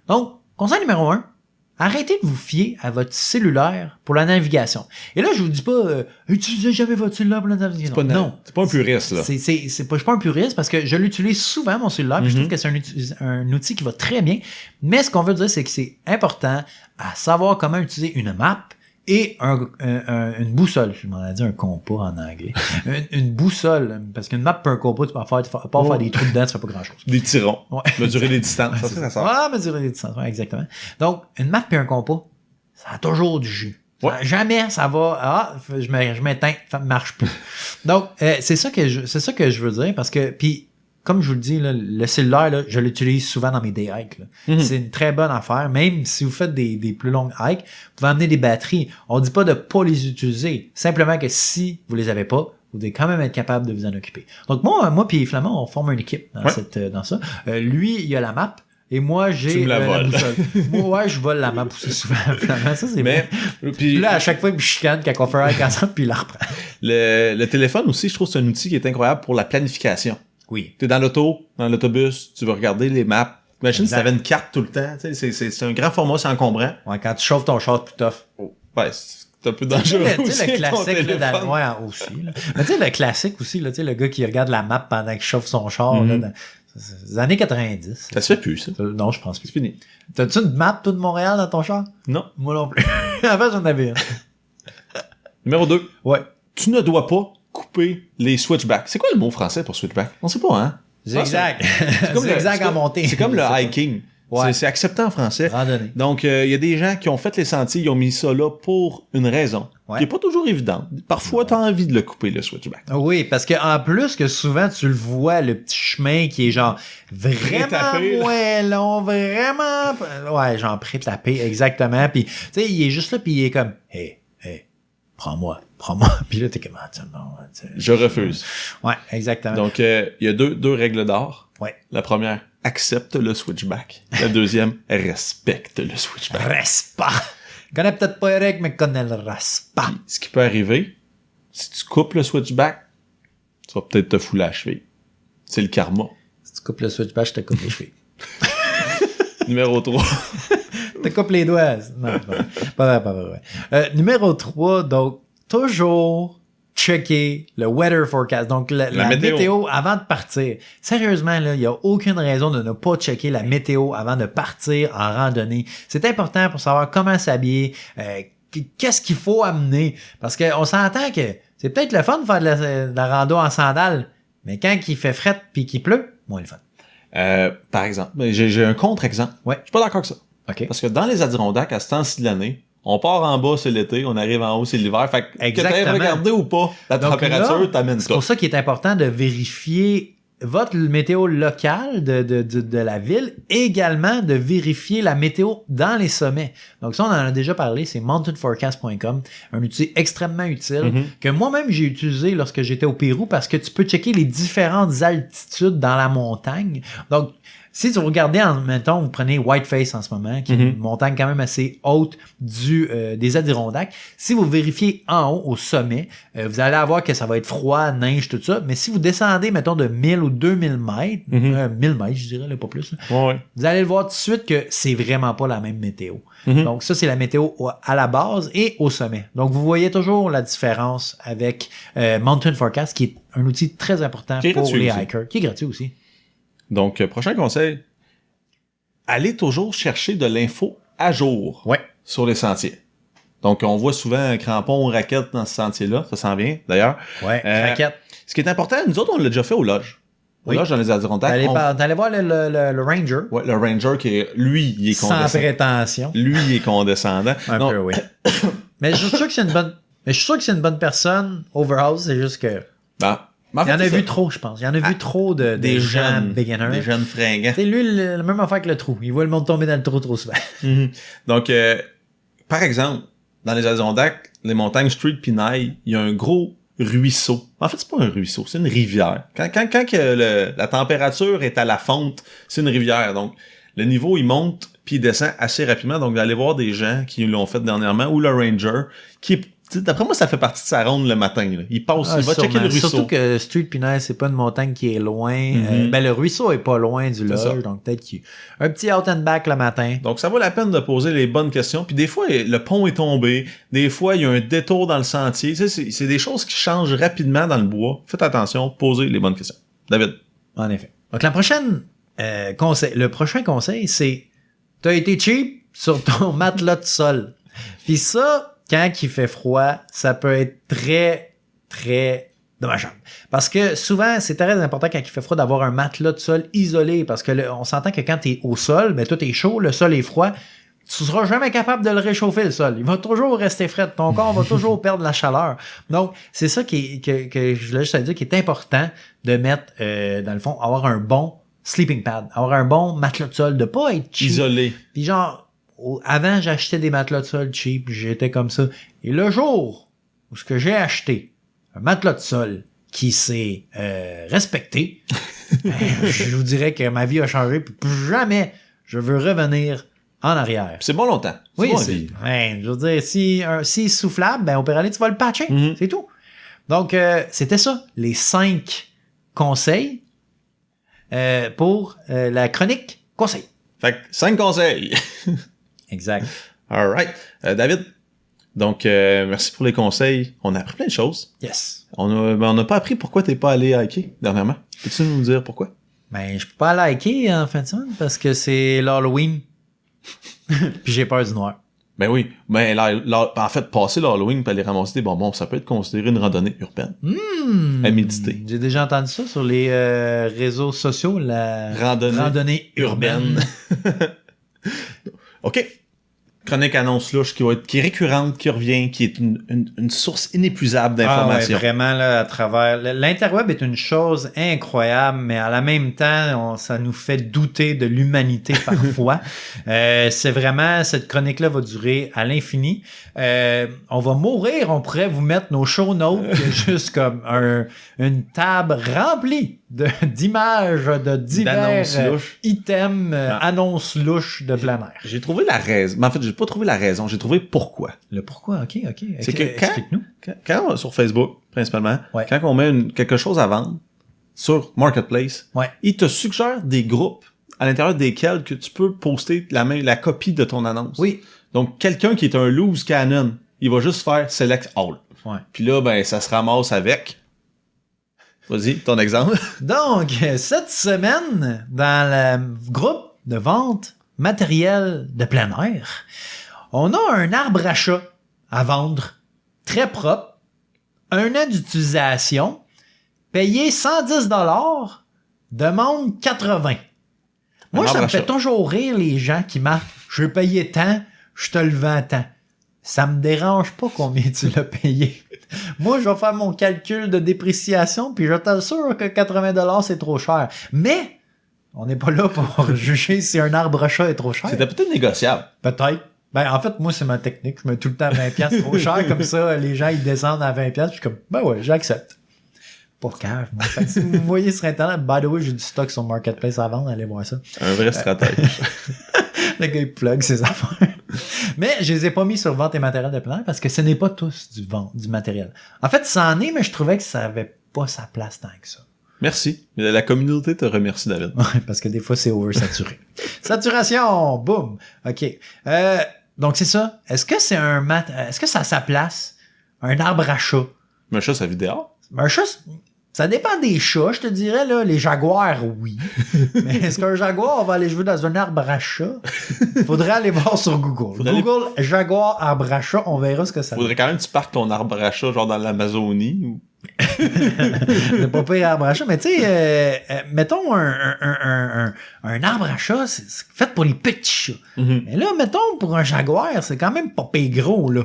[SPEAKER 1] Donc, conseil numéro 1, arrêtez de vous fier à votre cellulaire pour la navigation. Et là, je vous dis pas, utilisez jamais votre cellulaire pour la navigation. Non.
[SPEAKER 2] C'est pas un puriste, là.
[SPEAKER 1] Je suis pas un puriste parce que je l'utilise souvent, mon cellulaire, puis je trouve que c'est un outil qui va très bien. Mais ce qu'on veut dire, c'est que c'est important à savoir comment utiliser une map et une boussole. Je m'en ai dit un compas en anglais. une boussole. Parce qu'une map et un compas, tu peux faire des trous dedans, tu fais pas grand chose.
[SPEAKER 2] Des tirons.
[SPEAKER 1] Ouais.
[SPEAKER 2] Mesurer les distances. Ça sort.
[SPEAKER 1] Ah, mesurer les distances, ouais, exactement. Donc, une map et un compas, ça a toujours du jus.
[SPEAKER 2] Ouais.
[SPEAKER 1] Jamais ça va, je m'éteins, ça ne marche plus. Donc, c'est ça que je veux dire parce que, puis, comme je vous le dis, là, le cellulaire, là, je l'utilise souvent dans mes day hikes. C'est une très bonne affaire. Même si vous faites des plus longues hikes, vous pouvez amener des batteries. On dit pas de pas les utiliser. Simplement que si vous les avez pas, vous devez quand même être capable de vous en occuper. Donc moi puis Flamand, on forme une équipe dans ça. Lui, il a la map. Et moi, j'ai
[SPEAKER 2] la
[SPEAKER 1] boussole. Moi, je vole la map aussi souvent. Flamand, ça, c'est bon. Puis là, à chaque fois, il me chicane quand on fait un hike ensemble, puis il la reprend.
[SPEAKER 2] Le téléphone aussi, je trouve que c'est un outil qui est incroyable pour la planification.
[SPEAKER 1] Oui.
[SPEAKER 2] T'es dans l'autobus, tu veux regarder les maps. Imagine si t'avais une carte tout le temps. C'est un grand format, c'est encombrant.
[SPEAKER 1] Ouais, quand tu chauffes ton char plus tough.
[SPEAKER 2] Ouais, c'est un peu dangereux.
[SPEAKER 1] Tu sais, le classique,
[SPEAKER 2] là,
[SPEAKER 1] aussi. Là. Mais tu sais, le classique aussi, là, tu sais, le gars qui regarde la map pendant qu'il chauffe son char, là, dans les années 90.
[SPEAKER 2] Ça se fait plus, ça.
[SPEAKER 1] Non, je pense plus.
[SPEAKER 2] C'est fini.
[SPEAKER 1] T'as-tu une map, toi, de Montréal dans ton char?
[SPEAKER 2] Non.
[SPEAKER 1] Moi non plus. Avant, j'en avais une.
[SPEAKER 2] Numéro 2.
[SPEAKER 1] Ouais.
[SPEAKER 2] Tu ne dois pas couper les switchbacks. C'est quoi le mot français pour switchback? On sait pas, hein?
[SPEAKER 1] Zigzag. C'est comme zigzag en montée.
[SPEAKER 2] C'est comme le hiking. Ouais. C'est accepté en français.
[SPEAKER 1] Randonnée.
[SPEAKER 2] Donc, il y a des gens qui ont fait les sentiers, ils ont mis ça là pour une raison.
[SPEAKER 1] Ouais.
[SPEAKER 2] Qui est pas toujours évidente. Parfois, t'as envie de le couper, le switchback.
[SPEAKER 1] Oui, parce que en plus que souvent, tu le vois, le petit chemin qui est genre vraiment moins long, vraiment... Ouais, genre pré-tapé, exactement. Puis, tu sais, il est juste là, puis il est comme, hey, prends-moi. Puis là, t'es comme,
[SPEAKER 2] je refuse.
[SPEAKER 1] Ouais, exactement.
[SPEAKER 2] Donc, il y a deux règles d'or.
[SPEAKER 1] Ouais.
[SPEAKER 2] La première, accepte le switchback. La deuxième, respecte le switchback.
[SPEAKER 1] Respect. Connais peut-être pas Eric, mais connais le respect.
[SPEAKER 2] Puis, ce qui peut arriver, si tu coupes le switchback, tu vas peut-être te fouler la cheville. C'est le karma.
[SPEAKER 1] Si tu coupes le switchback, je te coupe les chevilles.
[SPEAKER 2] Numéro 3.
[SPEAKER 1] Tu coupes les doigts. Non, pas vrai. Numéro 3, donc, toujours checker le weather forecast, donc la météo avant de partir. Sérieusement, là, il n'y a aucune raison de ne pas checker la météo avant de partir en randonnée. C'est important pour savoir comment s'habiller, qu'est-ce qu'il faut amener. Parce qu'on s'entend que c'est peut-être le fun de faire de la rando en sandales, mais quand il fait fret puis qu'il pleut, moins le fun.
[SPEAKER 2] Par exemple, j'ai un contre-exemple.
[SPEAKER 1] Ouais.
[SPEAKER 2] Je suis pas d'accord avec ça.
[SPEAKER 1] Okay.
[SPEAKER 2] Parce que dans les Adirondacks, à ce temps-ci de l'année, on part en bas, c'est l'été, on arrive en haut, c'est l'hiver. Fait que t'aies regardé ou pas la température, t'amènes ça.
[SPEAKER 1] C'est pour ça qu'il est important de vérifier votre météo locale de la ville, également de vérifier la météo dans les sommets. Donc ça, on en a déjà parlé, c'est mountainforecast.com, un outil extrêmement utile que moi-même j'ai utilisé lorsque j'étais au Pérou parce que tu peux checker les différentes altitudes dans la montagne. Donc, Si vous regardez, mettons, vous prenez Whiteface en ce moment, qui est une montagne quand même assez haute des Adirondacks. Si vous vérifiez en haut, au sommet, vous allez avoir que ça va être froid, neige, tout ça. Mais si vous descendez, mettons, de 1000 ou 2000 mètres, 1000 mètres, je dirais, là, pas plus, là, vous allez le voir tout de suite que c'est vraiment pas la même météo. Donc, ça, c'est la météo à la base et au sommet. Donc, vous voyez toujours la différence avec Mountain Forecast, qui est un outil très important pour les hikers, qui est gratuit aussi.
[SPEAKER 2] Donc, prochain conseil, allez toujours chercher de l'info à jour sur les sentiers. Donc, on voit souvent crampons ou raquettes dans ce sentier-là. Ça s'en vient, d'ailleurs.
[SPEAKER 1] Raquettes.
[SPEAKER 2] Ce qui est important, nous autres, on l'a déjà fait au lodge. Au lodge dans les Adirondacks.
[SPEAKER 1] T'allais voir le Ranger.
[SPEAKER 2] Ouais, le Ranger qui est, lui, il est condescendant.
[SPEAKER 1] Sans prétention.
[SPEAKER 2] Lui, il est condescendant.
[SPEAKER 1] Un peu, oui. Mais je suis sûr que c'est une bonne personne. Overall, c'est juste que...
[SPEAKER 2] Il
[SPEAKER 1] y en a vu trop, je pense. Il y en a vu trop des gens beginners.
[SPEAKER 2] Des jeunes fringants.
[SPEAKER 1] C'est lui, la même affaire que le trou. Il voit le monde tomber dans le trou trop souvent.
[SPEAKER 2] Donc, par exemple, dans les Adirondacks, les montagnes Street Pinaille, il y a un gros ruisseau. En fait, c'est pas un ruisseau, c'est une rivière. Quand la température est à la fonte, c'est une rivière. Donc, le niveau, il monte puis il descend assez rapidement. Donc, d'aller voir des gens qui l'ont fait dernièrement ou le Ranger, qui est... D'après moi, ça fait partie de sa ronde le matin. Là. Il passe, il va checker le ruisseau.
[SPEAKER 1] Surtout que Street Pinaille, c'est pas une montagne qui est loin. Le ruisseau est pas loin du lodge, donc peut-être qu'il y a un petit out and back le matin.
[SPEAKER 2] Donc, ça vaut la peine de poser les bonnes questions. Puis des fois, le pont est tombé. Des fois, il y a un détour dans le sentier. Tu sais, c'est des choses qui changent rapidement dans le bois. Faites attention, posez les bonnes questions. David.
[SPEAKER 1] En effet. Donc, le prochain conseil, c'est t'as été cheap sur ton matelas de sol. Puis ça... Quand il fait froid, ça peut être très, très dommageable. Parce que souvent, c'est très important quand il fait froid d'avoir un matelas de sol isolé. Parce que on s'entend que quand tu es au sol, ben toi, t'es chaud, le sol est froid. Tu seras jamais capable de le réchauffer, le sol. Il va toujours rester frais. Ton corps va toujours perdre la chaleur. Donc, c'est ça que je voulais juste dire, qui est important de mettre, dans le fond, avoir un bon sleeping pad. Avoir un bon matelas de sol, de pas être cheap.
[SPEAKER 2] Isolé.
[SPEAKER 1] Puis genre, avant, j'achetais des matelas de sol cheap, j'étais comme ça. Et le jour où ce que j'ai acheté un matelas de sol qui s'est respecté, je vous dirais que ma vie a changé, puis plus jamais je veux revenir en arrière.
[SPEAKER 2] C'est bon longtemps.
[SPEAKER 1] Oui, je veux dire, si est soufflable, ben au pire aller, tu vas le patcher. C'est tout. Donc, c'était ça, les 5 conseils pour la chronique conseil.
[SPEAKER 2] Fait que 5 conseils.
[SPEAKER 1] Exact.
[SPEAKER 2] All right. David, donc merci pour les conseils. On a appris plein de choses.
[SPEAKER 1] Yes.
[SPEAKER 2] On n'a pas appris pourquoi t'es pas allé hiker dernièrement. Peux-tu nous dire pourquoi?
[SPEAKER 1] Ben, je peux pas aller hiker en fin de semaine parce que c'est l'Halloween. Puis j'ai peur du noir.
[SPEAKER 2] Ben oui. Ben là, en fait, passer l'Halloween pour aller ramasser des bonbons, ça peut être considéré une randonnée urbaine. À méditer.
[SPEAKER 1] J'ai déjà entendu ça sur les réseaux sociaux, la randonnée urbaine.
[SPEAKER 2] OK. Chronique annonce louche qui est récurrente, qui revient, qui est une source inépuisable d'informations.
[SPEAKER 1] Ah ouais, vraiment, là, à travers... L'interweb est une chose incroyable, mais à la même temps, ça nous fait douter de l'humanité parfois. C'est vraiment... Cette chronique-là va durer à l'infini. On va mourir, on pourrait vous mettre nos show notes, juste comme une table remplie d'images, de divers items, annonces louches de plein air.
[SPEAKER 2] J'ai trouvé la raison. Mais en fait, j'ai pas trouvé la raison. J'ai trouvé pourquoi.
[SPEAKER 1] Le pourquoi, OK.
[SPEAKER 2] C'est que
[SPEAKER 1] explique-nous.
[SPEAKER 2] Quand sur Facebook, principalement, quand on met quelque chose à vendre sur Marketplace, il te suggère des groupes à l'intérieur desquels que tu peux poster la copie de ton annonce.
[SPEAKER 1] Oui.
[SPEAKER 2] Donc, quelqu'un qui est un loose cannon, il va juste faire Select All.
[SPEAKER 1] Ouais.
[SPEAKER 2] Puis là, ben, ça se ramasse avec... Vas-y, ton exemple.
[SPEAKER 1] Donc, cette semaine, dans le groupe de vente matériel de plein air, on a un arbre à chat à vendre, très propre, 1 an d'utilisation, payé 110 $, demande 80. Moi, ça me fait toujours rire les gens qui marquent « Je vais payer tant, je te le vends tant ». Ça me dérange pas combien tu l'as payé. Moi, je vais faire mon calcul de dépréciation, puis je t'assure que 80 $ c'est trop cher. Mais, on n'est pas là pour juger si un arbre à chat est trop cher.
[SPEAKER 2] C'était peut-être négociable.
[SPEAKER 1] Peut-être. Ben, en fait, moi, c'est ma technique. Je mets tout le temps 20$ trop cher, comme ça, les gens, ils descendent à 20$, puis je suis comme, ben ouais, j'accepte. Pas cave, moi. Fait que si vous me voyez sur Internet, by the way, j'ai du stock sur Marketplace à vendre, allez voir ça.
[SPEAKER 2] Un vrai stratège.
[SPEAKER 1] Le gars, il plug ses affaires. Mais je les ai pas mis sur vente et matériel de plein air parce que ce n'est pas tous du matériel. En fait, ça en est, mais je trouvais que ça avait pas sa place tant que ça.
[SPEAKER 2] Merci. La communauté te remercie, David.
[SPEAKER 1] Ouais, parce que des fois, c'est oversaturé. Saturation! Boum! OK. Donc, c'est ça. Est-ce que est-ce que ça a sa place? Un arbre à chat?
[SPEAKER 2] Mais un chat, ça vit dehors.
[SPEAKER 1] Un chat, ça dépend des chats, je te dirais. Là. Les jaguars, oui. Mais est-ce qu'un jaguar va aller jouer dans un arbre à chat? Faudrait aller voir sur Google. Google, jaguar, arbre à chat, on verra ce que ça
[SPEAKER 2] Faudrait quand même que tu parques ton arbre à chat, genre dans l'Amazonie. Ou...
[SPEAKER 1] C'est pas pire arbre à chat, mais tu sais, mettons un arbre à chat, c'est fait pour les petits chats.
[SPEAKER 2] Mm-hmm.
[SPEAKER 1] Mais là, mettons pour un jaguar, c'est quand même pas pire gros, là.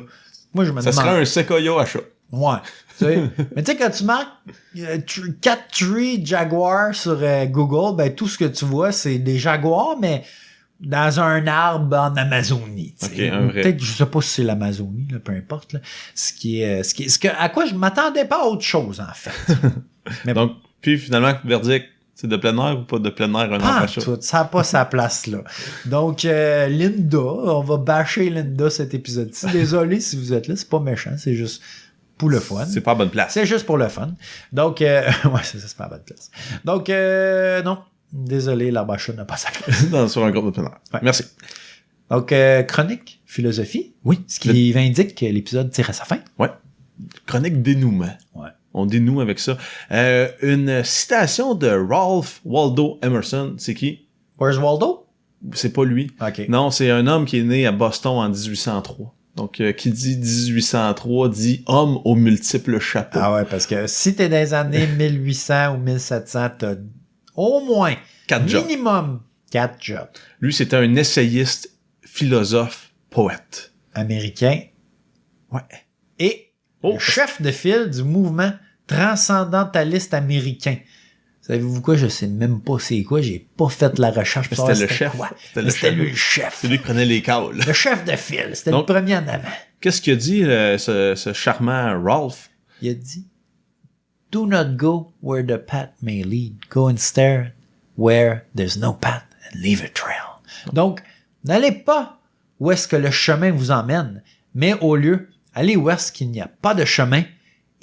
[SPEAKER 1] Moi, je me demande.
[SPEAKER 2] Ça serait un séquoia à chat.
[SPEAKER 1] Ouais. Tu sais. Mais tu sais, quand tu marques Cat Tree Jaguar sur Google, ben tout ce que tu vois, c'est des jaguars, mais dans un arbre en Amazonie.
[SPEAKER 2] Ok, un vrai.
[SPEAKER 1] Peut-être, je sais pas si c'est l'Amazonie, là, peu importe. Là. À quoi je m'attendais pas à autre chose, en fait.
[SPEAKER 2] Mais donc, puis finalement, verdict, c'est de plein air ou pas de plein air un arbre à chat?
[SPEAKER 1] Ça n'a pas sa place là. Donc, Linda, on va bâcher Linda cet épisode-ci. Désolé si vous êtes là, c'est pas méchant, c'est juste pour le fun.
[SPEAKER 2] C'est pas à bonne place.
[SPEAKER 1] C'est juste pour le fun. Donc, ouais, c'est pas à bonne place. Donc, non. Désolé, l'arbre à chat n'a pas sa place.
[SPEAKER 2] Non, sur un groupe de plein air.
[SPEAKER 1] Ouais.
[SPEAKER 2] Merci.
[SPEAKER 1] Donc, chronique, philosophie.
[SPEAKER 2] Oui.
[SPEAKER 1] Ce qui indique que l'épisode tire à sa fin.
[SPEAKER 2] Ouais. Chronique dénouement.
[SPEAKER 1] Ouais.
[SPEAKER 2] On dénoue avec ça. Une citation de Ralph Waldo Emerson. C'est qui?
[SPEAKER 1] Where's Waldo?
[SPEAKER 2] C'est pas lui.
[SPEAKER 1] OK.
[SPEAKER 2] Non, c'est un homme qui est né à Boston en 1803. Donc, qui dit 1803 dit homme aux multiples chapeaux.
[SPEAKER 1] Ah ouais, parce que si t'es dans les années 1800 ou 1700, t'as au moins,
[SPEAKER 2] 4 jobs.
[SPEAKER 1] minimum, 4 jobs.
[SPEAKER 2] Lui, c'était un essayiste, philosophe, poète.
[SPEAKER 1] Américain.
[SPEAKER 2] Ouais.
[SPEAKER 1] Et le chef de file du mouvement transcendentaliste américain. Savez-vous quoi? Je sais même pas c'est quoi. J'ai pas fait la recherche. Pour
[SPEAKER 2] C'était
[SPEAKER 1] savoir
[SPEAKER 2] le chef.
[SPEAKER 1] Quoi.
[SPEAKER 2] C'était
[SPEAKER 1] lui le chef.
[SPEAKER 2] C'est lui qui prenait les câbles.
[SPEAKER 1] Le chef de file. C'était
[SPEAKER 2] Donc,
[SPEAKER 1] le premier en avant.
[SPEAKER 2] Qu'est-ce qu'il a dit, ce charmant Ralph?
[SPEAKER 1] Il a dit, do not go where the path may lead. Go instead where there's no path and leave a trail. Donc, n'allez pas où est-ce que le chemin vous emmène, mais au lieu, allez où est-ce qu'il n'y a pas de chemin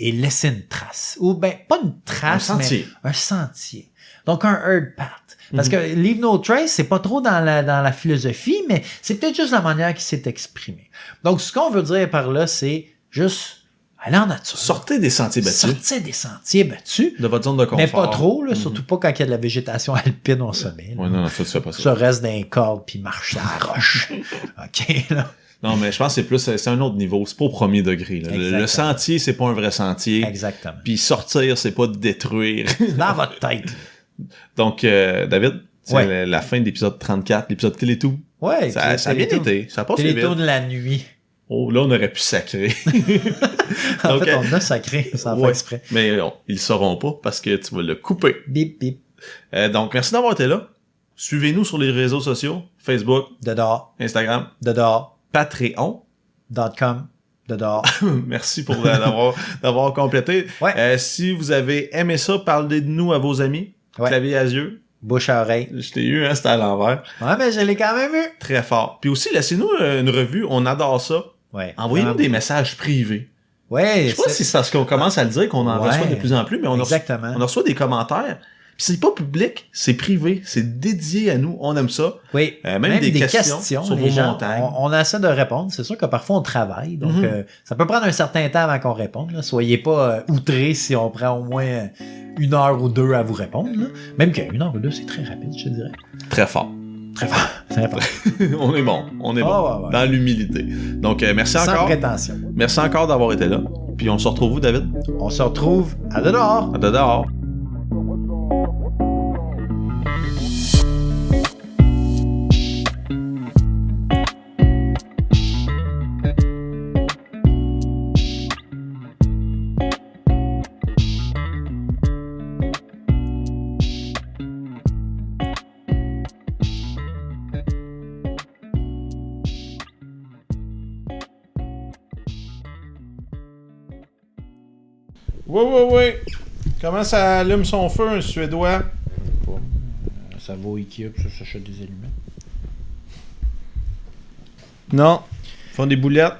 [SPEAKER 1] et laissez une trace. Ou ben, pas une trace, mais un sentier. Donc, un herd path. Parce que leave no trace, c'est pas trop dans la philosophie, mais c'est peut-être juste la manière qu'il s'est exprimé. Donc, ce qu'on veut dire par là, c'est juste aller en nature.
[SPEAKER 2] Sortez des sentiers battus.
[SPEAKER 1] Sortez des sentiers battus.
[SPEAKER 2] De votre zone de confort.
[SPEAKER 1] Mais pas trop, là, surtout pas quand il y a de la végétation alpine au sommet.
[SPEAKER 2] Ouais, non, ça, tu fais pas ça.
[SPEAKER 1] Ça reste d'un cordes puis marche à la roche. OK, là.
[SPEAKER 2] Non, mais je pense que c'est un autre niveau. C'est pas au premier degré. Là. Le sentier, c'est pas un vrai sentier.
[SPEAKER 1] Exactement.
[SPEAKER 2] Puis sortir, c'est pas de détruire.
[SPEAKER 1] Dans votre tête.
[SPEAKER 2] Donc, David, c'est
[SPEAKER 1] ouais.
[SPEAKER 2] la fin de l'épisode 34, l'épisode Télétoon.
[SPEAKER 1] Ouais.
[SPEAKER 2] Ça a bien été. Ça a pas suivi.
[SPEAKER 1] Télétoon de la nuit.
[SPEAKER 2] Oh, là, on aurait pu sacrer.
[SPEAKER 1] En donc, fait, on a sacré, sans faire exprès.
[SPEAKER 2] Mais ils le sauront pas parce que tu vas le couper.
[SPEAKER 1] Bip, bip.
[SPEAKER 2] Donc, merci d'avoir été là. Suivez-nous sur les réseaux sociaux. Facebook.
[SPEAKER 1] Dedans.
[SPEAKER 2] Instagram.
[SPEAKER 1] Dedans.
[SPEAKER 2] Patreon.com.
[SPEAKER 1] Dedans.
[SPEAKER 2] Merci pour d'avoir complété.
[SPEAKER 1] Ouais.
[SPEAKER 2] Si vous avez aimé ça, parlez de nous à vos amis.
[SPEAKER 1] Ouais.
[SPEAKER 2] Clavier à yeux.
[SPEAKER 1] Bouche à oreille.
[SPEAKER 2] Je t'ai eu, hein, c'était à l'envers.
[SPEAKER 1] Ouais, mais je l'ai quand même eu.
[SPEAKER 2] Très fort. Puis aussi, laissez-nous une revue. On adore ça.
[SPEAKER 1] Ouais.
[SPEAKER 2] Envoyez-nous des messages privés.
[SPEAKER 1] Ouais.
[SPEAKER 2] Je sais pas si c'est parce qu'on commence à le dire qu'on en reçoit de plus en plus, mais on reçoit des commentaires. Puis c'est pas public, c'est privé, c'est dédié à nous, on aime ça.
[SPEAKER 1] Oui,
[SPEAKER 2] même des questions sur vos montagnes.
[SPEAKER 1] On essaie de répondre, c'est sûr que parfois on travaille, donc ça peut prendre un certain temps avant qu'on réponde. Là. Soyez pas outrés si on prend au moins 1 heure ou 2 à vous répondre. Là. Même qu'une heure ou 2, c'est très rapide, je dirais.
[SPEAKER 2] Très fort.
[SPEAKER 1] Très fort. Très fort.
[SPEAKER 2] On est bon,
[SPEAKER 1] ouais.
[SPEAKER 2] Dans l'humilité. Donc merci
[SPEAKER 1] sans
[SPEAKER 2] encore.
[SPEAKER 1] Sans prétention.
[SPEAKER 2] Merci encore d'avoir été là. Puis on se retrouve où, David?
[SPEAKER 1] On se retrouve à dehors.
[SPEAKER 2] À dehors. Ouais.
[SPEAKER 3] Comment ça allume son feu, un Suédois?
[SPEAKER 1] Ça va au Ikea, puis ça s'achète des allumettes.
[SPEAKER 3] Non. Ils font des boulettes.